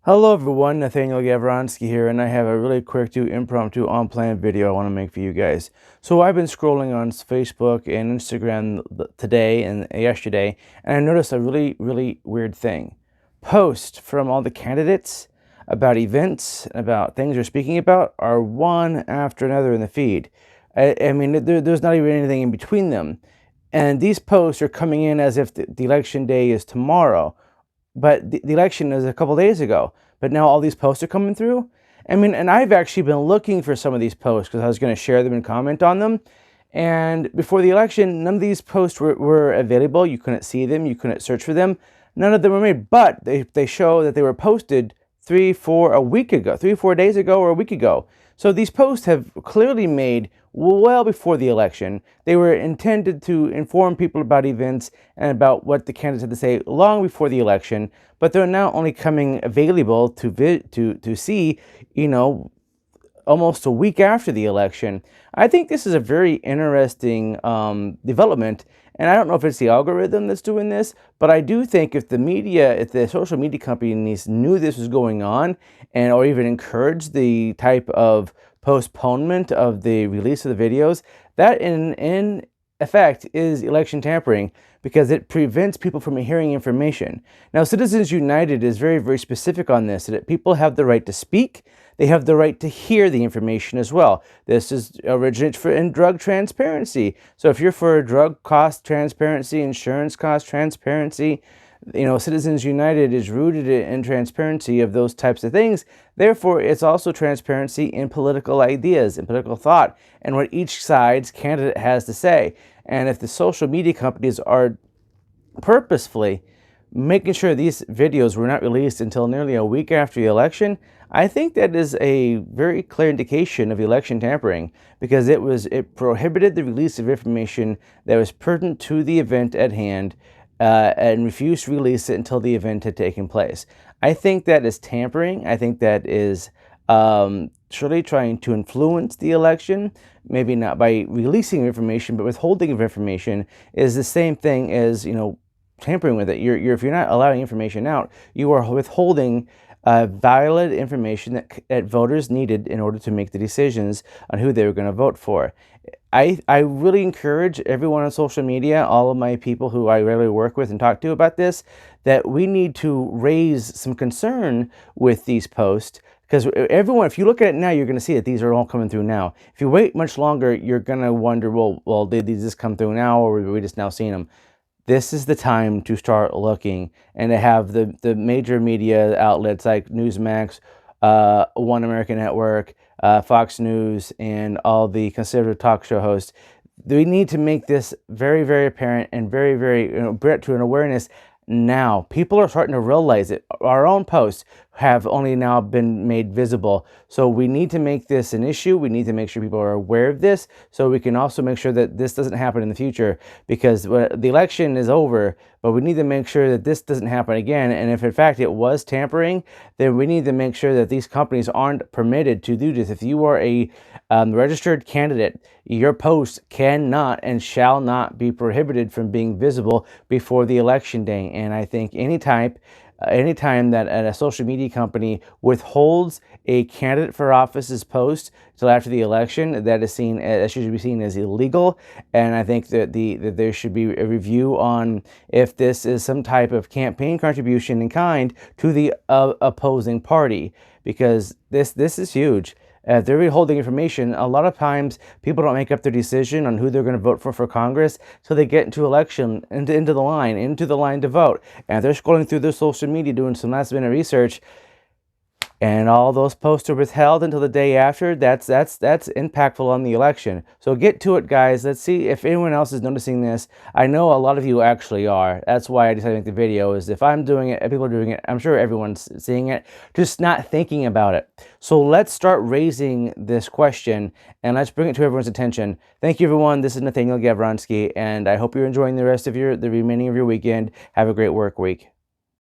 Hello everyone, Nathaniel Gavronsky here, and I have a really quick impromptu on-plan video I want to make for you guys. So I've been scrolling on Facebook and Instagram today and yesterday, and I noticed a really weird thing. Posts from all the candidates about events, about things they're speaking about, are one after another in the feed. I mean, there's not even anything in between them. And these posts are coming in as if the election day is tomorrow, but the election is a couple days ago. But now all these posts are coming through. I mean, and I've actually been looking for some of these posts because I was going to share them and comment on them. And before the election, none of these posts were available. You couldn't see them. You couldn't search for them. None of them were made, but they show that they were posted 3-4 days ago or a week ago. So these posts have clearly made well before the election. They were intended to inform people about events and about what the candidates had to say long before the election, but they're now only coming available to see, almost a week after the election. I think this is a very interesting development, and I don't know if it's the algorithm that's doing this, but I do think if the social media companies knew this was going on, or even encouraged the type of postponement of the release of the videos, that in effect is election tampering because it prevents people from hearing information. Now, Citizens United is very specific on this, that people have the right to speak. They have the right to hear the information as well. This originates in drug transparency. So if you're for drug cost transparency, insurance cost transparency, Citizens United is rooted in transparency of those types of things. Therefore, it's also transparency in political ideas, in political thought, and what each side's candidate has to say. And if the social media companies are purposefully making sure these videos were not released until nearly a week after the election, I think that is a very clear indication of election tampering because it prohibited the release of information that was pertinent to the event at hand and refused to release it until the event had taken place. I think that is tampering. I think that is surely trying to influence the election, maybe not by releasing information, but withholding of information is the same thing as, tampering with it. If you're not allowing information out, you are withholding valid information that voters needed in order to make the decisions on who they were going to vote for. I really encourage everyone on social media, all of my people who I regularly work with and talk to about this, that we need to raise some concern with these posts. Because everyone, if you look at it now, you're going to see that these are all coming through now. If you wait much longer, you're going to wonder, well, did these just come through now, or are we just now seeing them? This is the time to start looking and to have the major media outlets like Newsmax, One American Network, Fox News, and all the conservative talk show hosts. We need to make this very apparent and very brought to an awareness now. People are starting to realize it. Our own posts have only now been made visible. So we need to make this an issue. We need to make sure people are aware of this so we can also make sure that this doesn't happen in the future, because the election is over, but we need to make sure that this doesn't happen again. And if in fact it was tampering, then we need to make sure that these companies aren't permitted to do this. If you are a registered candidate, your posts cannot and shall not be prohibited from being visible before the election day. And I think anytime that a social media company withholds a candidate for office's post until after the election, that should be seen as illegal. And I think that there should be a review on if this is some type of campaign contribution in kind to the opposing party, because this is huge. If they're withholding information, a lot of times people don't make up their decision on who they're going to vote for Congress till they get into the line to vote. And if they're scrolling through their social media doing some last minute research, and all those posts are withheld until the day after, that's impactful on the election. So get to it, guys. Let's see if anyone else is noticing this. I know a lot of you actually are. That's why I decided to make the video, is if I'm doing it, if people are doing it, I'm sure everyone's seeing it, just not thinking about it. So let's start raising this question, and let's bring it to everyone's attention. Thank you, everyone. This is Nathaniel Gavronsky, and I hope you're enjoying the remaining of your weekend. Have a great work week.